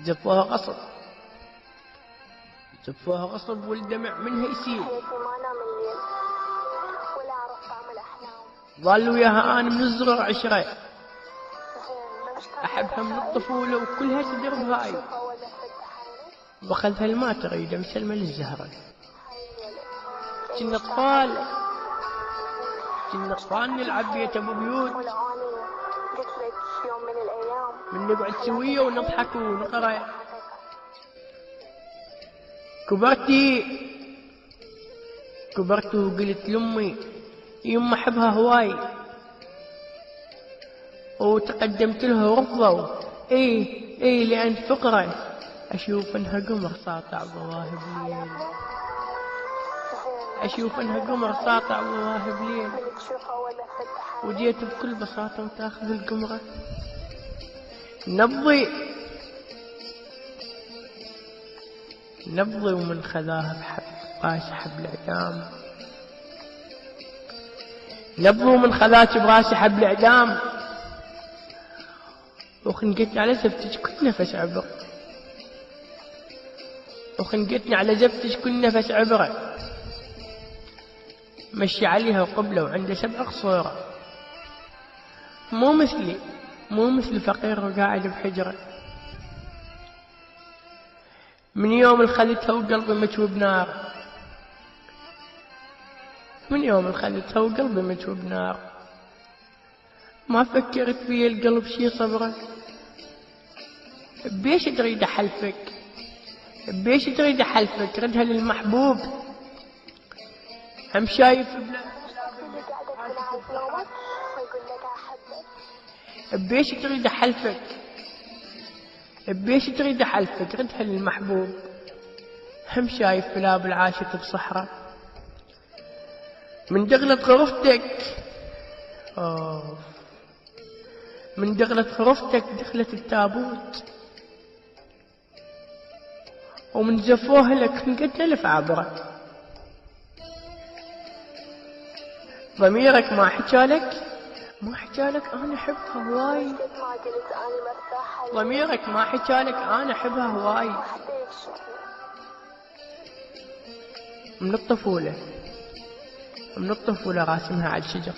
زفوها غصب، زفوها غصب والدمع منها يسيل. حياتي ما انام الليل ولا اعرف طعم الاحلام. ظل وياها انا من الصغر عشرة، زين ما مشتاق احبها من الطفولة وكلها تدر بهاي. تشوفها ولا تفتح عينك. باخذها الما تريد مسلمة للزهرة. حي الولد. كنا اطفال، كنا اطفال نلعب بيت ابو بيوت، ولا اني قلت لك يوم من الايام من نقعد سوية ونضحك ونقرا. كبرت وقلت لامي يما احبها هواي، وتقدمت لها رفضوا. اي لان فقرة اشوف انها قمر ساطع بواهب ليل، اشوف انها قمر ساطع بواهب ليل. من تشوفها ولا تفتح عينك. وجيت بكل بساطة وتاخذ القمرة. نبضي ومن خذاها بحب براسي حبل اعدام. نبضي ومن خذاك براسي حبل اعدام، وخنقتني على زفتك كل نفس عبر، وخنقتني على زفتك كل نفس عبره. مشي عليها قبلة وعنده 7 قصورة، مو مثل فقير وقاعد بحجرة. من يوم اللي خذتها وقلبي مكوب نار، من يوم اللي خذتها وقلبي مكوب نار. ما فكرت في القلب شي صبره. بيش تريد احلفك، بيش تريد احلفك ردها للمحبوب. هم شايف بلا اللي قاعدة تنعس نومك ويقول لك احبك. بيش تريد احلفك، بيش تريد احلفك ردها للمحبوب. هم شايف بلاب العاشت بصحراء. من دغلة غرفتك من دغلة غرفتك دخلت التابوت، ومن زفوها لك انقتل في عبرك. ضميرك ما حكالك انا احبها هواي. قد ما قلت اني مرتاحة. ضميرك ما حكالك انا احبها هواي. حتى يكشفني. من الطفولة راسمها على الشجر.